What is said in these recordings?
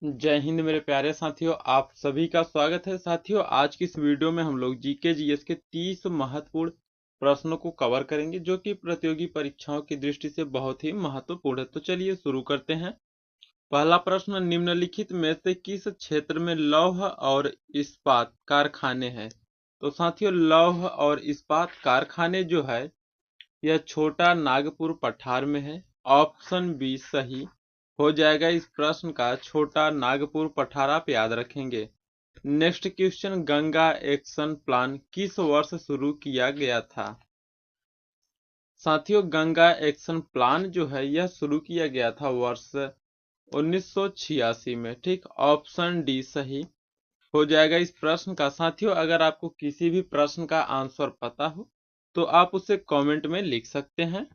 जय हिंद मेरे प्यारे साथियों, आप सभी का स्वागत है। साथियों, आज की इस वीडियो में हम लोग जीके जीएस के 30 महत्वपूर्ण प्रश्नों को कवर करेंगे जो कि प्रतियोगी परीक्षाओं की दृष्टि से बहुत ही महत्वपूर्ण है। तो चलिए शुरू करते हैं। पहला प्रश्न, निम्नलिखित में से किस क्षेत्र में लौह और इस्पात कारखाने हैं? तो साथियों, लौह और इस्पात कारखाने जो है यह छोटा नागपुर पठार में है। ऑप्शन बी सही हो जाएगा इस प्रश्न का। छोटा नागपुर पठार आप याद रखेंगे। Next question, Ganga action plan किस वर्ष शुरू किया गया था? साथियों, गंगा एक्शन प्लान जो है यह शुरू किया गया था वर्ष 1986 में। ठीक, ऑप्शन डी सही हो जाएगा इस प्रश्न का। साथियों, अगर आपको किसी भी प्रश्न का आंसर पता हो तो आप उसे कमेंट में लिख सकते हैं।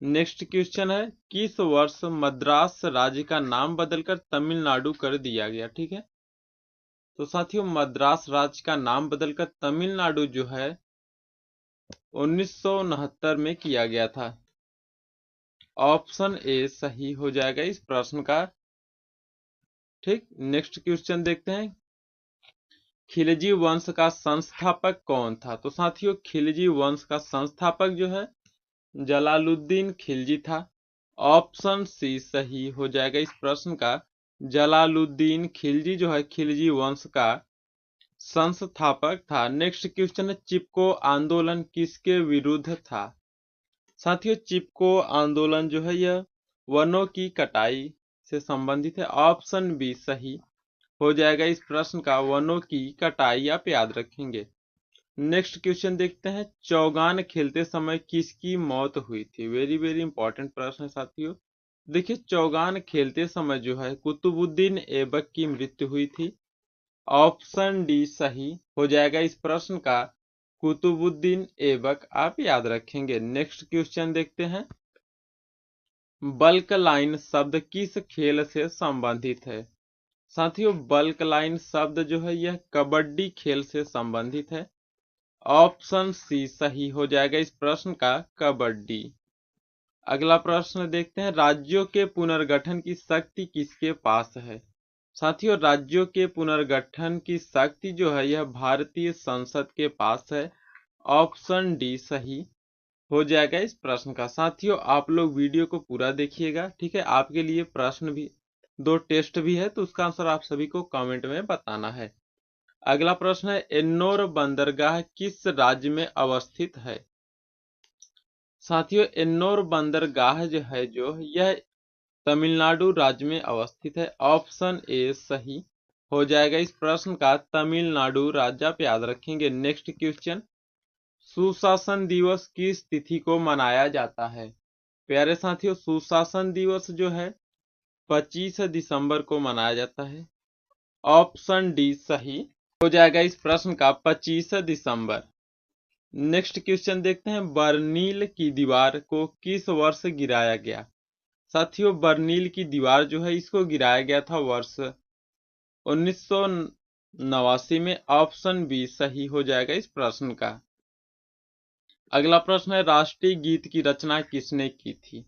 नेक्स्ट क्वेश्चन है, किस वर्ष मद्रास राज्य का नाम बदलकर तमिलनाडु कर दिया गया? ठीक है, तो साथियों मद्रास राज्य का नाम बदलकर तमिलनाडु जो है 1969 में किया गया था। ऑप्शन ए सही हो जाएगा इस प्रश्न का। ठीक, नेक्स्ट क्वेश्चन देखते हैं। खिलजी वंश का संस्थापक कौन था? तो साथियों, खिलजी वंश का संस्थापक जो है जलालुद्दीन खिलजी था। ऑप्शन सी सही हो जाएगा इस प्रश्न का। जलालुद्दीन खिलजी जो है खिलजी वंश का संस्थापक था। नेक्स्ट क्वेश्चन है, चिपको आंदोलन किसके विरुद्ध था? साथियों, चिपको आंदोलन जो है यह वनों की कटाई से संबंधित है। ऑप्शन बी सही हो जाएगा इस प्रश्न का। वनों की कटाई आप याद रखेंगे। नेक्स्ट क्वेश्चन देखते हैं, चौगान खेलते समय किसकी मौत हुई थी? वेरी वेरी इंपॉर्टेंट प्रश्न है साथियों। देखिए, चौगान खेलते समय जो है कुतुबुद्दीन ऐबक की मृत्यु हुई थी। ऑप्शन डी सही हो जाएगा इस प्रश्न का। कुतुबुद्दीन ऐबक आप याद रखेंगे। नेक्स्ट क्वेश्चन देखते हैं, बल्क लाइन शब्द किस खेल से संबंधित है? साथियों, बल्क लाइन शब्द जो है यह कबड्डी खेल से संबंधित है। ऑप्शन सी सही हो जाएगा इस प्रश्न का, कबड्डी। अगला प्रश्न देखते हैं, राज्यों के पुनर्गठन की शक्ति किसके पास है? साथियों, राज्यों के पुनर्गठन की शक्ति जो है यह भारतीय संसद के पास है। ऑप्शन डी सही हो जाएगा इस प्रश्न का। साथियों, आप लोग वीडियो को पूरा देखिएगा। ठीक है, आपके लिए प्रश्न भी, दो टेस्ट भी है, तो उसका आंसर आप सभी को कमेंट में बताना है। अगला प्रश्न है, एन्नोर बंदरगाह किस राज्य में अवस्थित है? साथियों, एन्नोर बंदरगाह जो है यह तमिलनाडु राज्य में अवस्थित है। ऑप्शन ए सही हो जाएगा इस प्रश्न का, तमिलनाडु राज्य आप याद रखेंगे। नेक्स्ट क्वेश्चन, सुशासन दिवस किस तिथि को मनाया जाता है? प्यारे साथियों, सुशासन दिवस जो है 25 दिसंबर को मनाया जाता है। ऑप्शन डी सही हो जाएगा इस प्रश्न का, 25 दिसंबर। नेक्स्ट क्वेश्चन देखते हैं, बर्लिन की दीवार को किस वर्ष गिराया गया? साथियों, बर्लिन की दीवार जो है इसको गिराया गया था वर्ष 1989 में। ऑप्शन बी सही हो जाएगा इस प्रश्न का। अगला प्रश्न है, राष्ट्रीय गीत की रचना किसने की थी?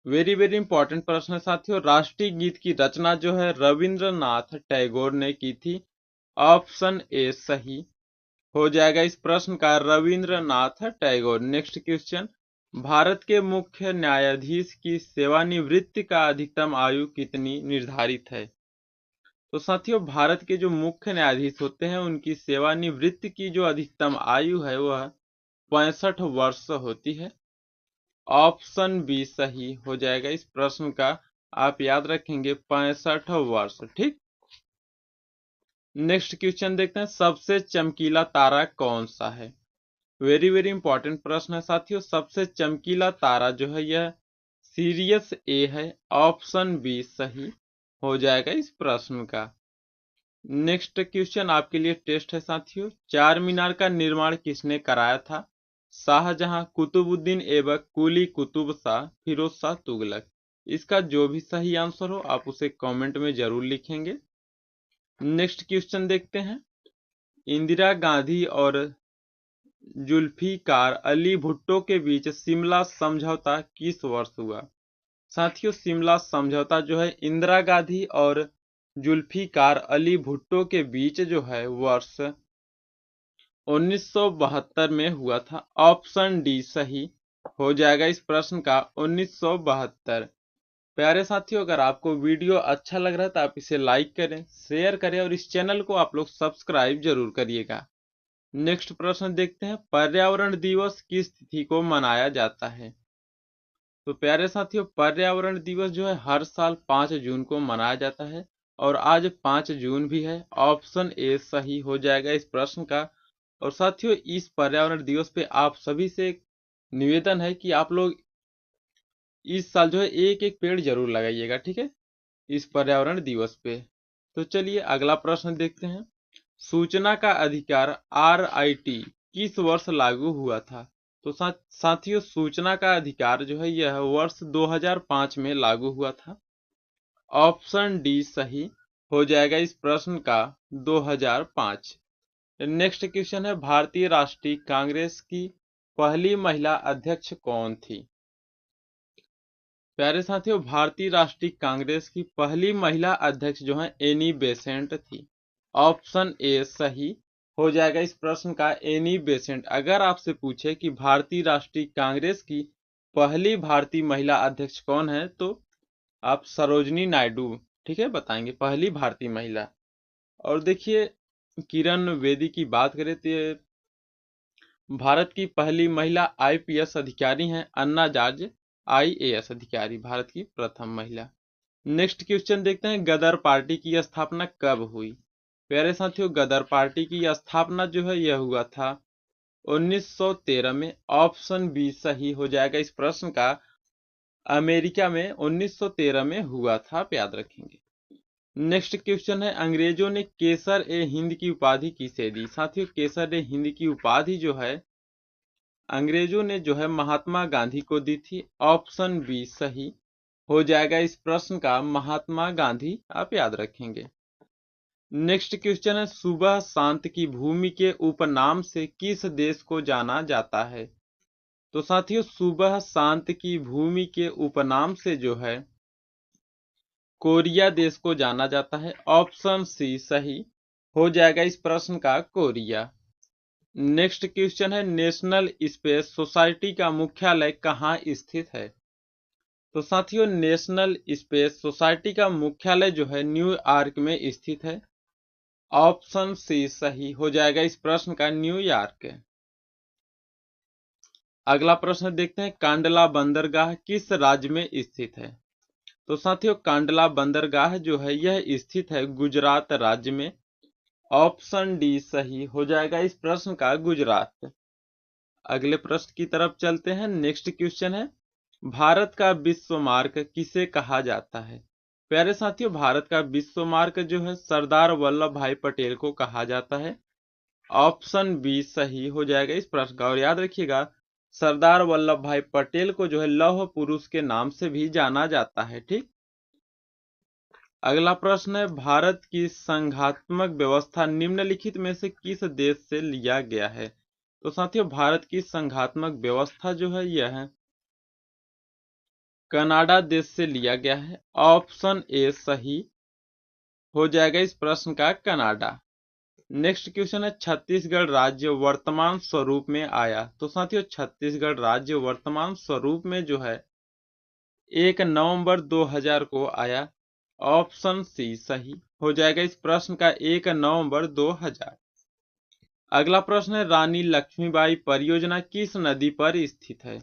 वेरी वेरी इंपॉर्टेंट प्रश्न है साथियों। राष्ट्रीय गीत की रचना जो है रविंद्रनाथ टैगोर ने की थी। ऑप्शन ए सही हो जाएगा इस प्रश्न का, रविंद्रनाथ टैगोर। नेक्स्ट क्वेश्चन, भारत के मुख्य न्यायाधीश की सेवानिवृत्ति का अधिकतम आयु कितनी निर्धारित है? तो साथियों, भारत के जो मुख्य न्यायाधीश होते हैं उनकी सेवानिवृत्ति की जो अधिकतम आयु है वह 65 वर्ष होती है। ऑप्शन बी सही हो जाएगा इस प्रश्न का, आप याद रखेंगे 65 वर्ष। ठीक, नेक्स्ट क्वेश्चन देखते हैं, सबसे चमकीला तारा कौन सा है? वेरी वेरी इंपॉर्टेंट प्रश्न है साथियों। सबसे चमकीला तारा जो है यह सीरियस ए है। ऑप्शन बी सही हो जाएगा इस प्रश्न का। नेक्स्ट क्वेश्चन आपके लिए टेस्ट है साथियों, चार मीनार का निर्माण किसने कराया था? शाहजहां, कुतुबुद्दीन ऐबक, कुली कुतुब शाह, फिरोज शाह तुगलक। इसका जो भी सही आंसर हो आप उसे कमेंट में जरूर लिखेंगे। नेक्स्ट क्वेश्चन देखते हैं, इंदिरा गांधी और जुल्फिकार अली भुट्टो के बीच शिमला समझौता किस वर्ष हुआ? साथियों, शिमला समझौता जो है इंदिरा गांधी और जुल्फिकार अली भुट्टो के बीच जो है वर्ष 1972 में हुआ था। ऑप्शन डी सही हो जाएगा इस प्रश्न का 1972। प्यारे साथियों, अगर आपको वीडियो अच्छा लग रहा है तो आप इसे लाइक करें, शेयर करें और इस चैनल को आप लोग सब्सक्राइब जरूर करिएगा। नेक्स्ट प्रश्न देखते हैं, पर्यावरण दिवस किस तिथि को मनाया जाता है? तो प्यारे साथियों, पर्यावरण दिवस जो है हर साल 5 जून को मनाया जाता है और आज 5 जून भी है। ऑप्शन ए सही हो जाएगा इस प्रश्न का। और साथियों, इस पर्यावरण दिवस पे आप सभी से एक निवेदन है कि आप लोग इस साल जो है एक एक पेड़ जरूर लगाइएगा, ठीक है, इस पर्यावरण दिवस पे। तो चलिए अगला प्रश्न देखते हैं, सूचना का अधिकार RIT किस वर्ष लागू हुआ था? तो साथियों, सूचना का अधिकार जो है यह वर्ष 2005 में लागू हुआ था। ऑप्शन डी सही हो जाएगा इस प्रश्न का 2005। नेक्स्ट क्वेश्चन है, भारतीय राष्ट्रीय कांग्रेस की पहली महिला अध्यक्ष कौन थी? प्यारे साथियों, भारतीय राष्ट्रीय कांग्रेस की पहली महिला अध्यक्ष जो है एनी बेसेंट थी। ऑप्शन ए सही हो जाएगा इस प्रश्न का एनी बेसेंट। अगर आपसे पूछे कि भारतीय राष्ट्रीय कांग्रेस की पहली भारतीय महिला अध्यक्ष कौन है तो आप सरोजनी नायडू, ठीक है, बताएंगे पहली भारतीय महिला। और देखिए, किरण बेदी की बात करें तो ये भारत की पहली महिला IPS अधिकारी हैं। अन्ना जार्ज IAS अधिकारी, भारत की प्रथम महिला। नेक्स्ट क्वेश्चन देखते हैं, गदर पार्टी की स्थापना कब हुई? प्यारे साथियों, गदर पार्टी की स्थापना जो है यह हुआ था 1913 में। ऑप्शन बी सही हो जाएगा इस प्रश्न का, अमेरिका में 1913 में हुआ था, आप याद रखेंगे। नेक्स्ट क्वेश्चन है, अंग्रेजों ने केसर ए हिंद की उपाधि किसे दी? साथियों, केसर ए हिंद की उपाधि जो है अंग्रेजों ने जो है महात्मा गांधी को दी थी। ऑप्शन बी सही हो जाएगा इस प्रश्न का, महात्मा गांधी, आप याद रखेंगे। नेक्स्ट क्वेश्चन है, सुबह शांत की भूमि के उपनाम से किस देश को जाना जाता है? तो साथियों, सुबह शांत की भूमि के उपनाम से जो है कोरिया देश को जाना जाता है। ऑप्शन सी सही हो जाएगा इस प्रश्न का, कोरिया। नेक्स्ट क्वेश्चन है, नेशनल स्पेस सोसाइटी का मुख्यालय कहाँ स्थित है? तो साथियों, नेशनल स्पेस सोसाइटी का मुख्यालय जो है न्यूयॉर्क में स्थित है। ऑप्शन सी सही हो जाएगा इस प्रश्न का, न्यूयॉर्क। अगला प्रश्न देखते हैं, कांडला बंदरगाह किस राज्य में स्थित है? तो साथियों, कांडला बंदरगाह जो है यह स्थित है गुजरात राज्य में। ऑप्शन डी सही हो जाएगा इस प्रश्न का, गुजरात। अगले प्रश्न की तरफ चलते हैं। नेक्स्ट क्वेश्चन है, भारत का विश्व मार्ग किसे कहा जाता है? प्यारे साथियों, भारत का विश्व मार्ग जो है सरदार वल्लभ भाई पटेल को कहा जाता है। ऑप्शन बी सही हो जाएगा इस प्रश्न का। और याद रखिएगा, सरदार वल्लभ भाई पटेल को जो है लौह पुरुष के नाम से भी जाना जाता है, ठीक। अगला प्रश्न है, भारत की संघात्मक व्यवस्था निम्नलिखित में से किस देश से लिया गया है? तो साथियों, भारत की संघात्मक व्यवस्था जो है यह कनाडा देश से लिया गया है। ऑप्शन ए सही हो जाएगा इस प्रश्न का, कनाडा। नेक्स्ट क्वेश्चन है, छत्तीसगढ़ राज्य वर्तमान स्वरूप में आया? तो साथियों, छत्तीसगढ़ राज्य वर्तमान स्वरूप में जो है 1 नवंबर 2000 को आया। ऑप्शन सी सही हो जाएगा इस प्रश्न का, 1 नवंबर 2000। अगला प्रश्न है, रानी लक्ष्मीबाई परियोजना किस नदी पर स्थित है?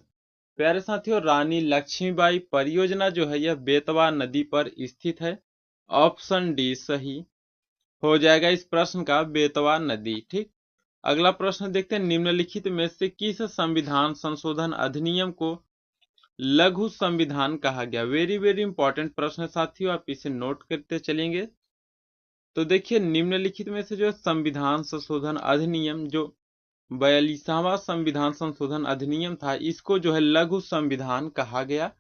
प्यारे साथियों, रानी लक्ष्मीबाई परियोजना जो है यह बेतवा नदी पर स्थित है। ऑप्शन डी सही हो जाएगा इस प्रश्न का, बेतवा नदी, ठीक। अगला प्रश्न देखते हैं, निम्नलिखित में से किस संविधान संशोधन अधिनियम को लघु संविधान कहा गया? वेरी वेरी इंपॉर्टेंट प्रश्न है साथियों, आप इसे नोट करते चलेंगे। तो देखिए, निम्नलिखित में से जो संविधान संशोधन अधिनियम, जो 42वां संविधान संशोधन अधिनियम था, इसको जो है लघु संविधान कहा गया।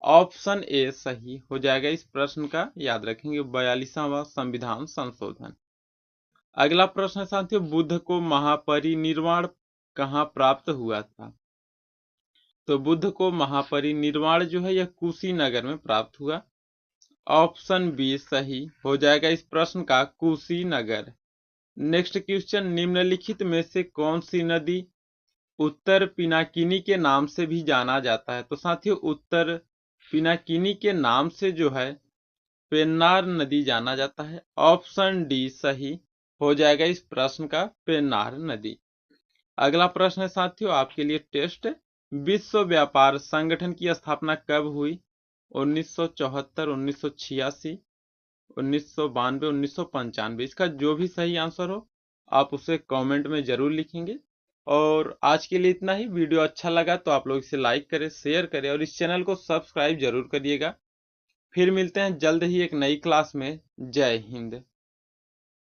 ऑप्शन ए सही हो जाएगा इस प्रश्न का, याद रखेंगे, 42वां संविधान संशोधन। अगला प्रश्न है साथियों, बुद्ध को महापरिनिर्वाण कहाँ प्राप्त हुआ था? तो बुद्ध को महापरिनिर्वाण जो है यह कुशीनगर में प्राप्त हुआ। ऑप्शन बी सही हो जाएगा इस प्रश्न का कुशीनगर। नेक्स्ट क्वेश्चन, निम्नलिखित में से कौन सी नदी उत्तर पिनाकिनी के नाम से भी जाना जाता है? तो साथियों, उत्तर पिनाकिनी के नाम से जो है पेन्नार नदी जाना जाता है। ऑप्शन डी सही हो जाएगा इस प्रश्न का पेन्नार नदी। अगला प्रश्न है साथियों आपके लिए टेस्ट, विश्व व्यापार संगठन की स्थापना कब हुई? 1974, 1986, 1992, 1995। इसका जो भी सही आंसर हो आप उसे कमेंट में जरूर लिखेंगे। और आज के लिए इतना ही। वीडियो अच्छा लगा तो आप लोग इसे लाइक करें, शेयर करें और इस चैनल को सब्सक्राइब जरूर करिएगा। फिर मिलते हैं जल्द ही एक नई क्लास में। जय हिंद।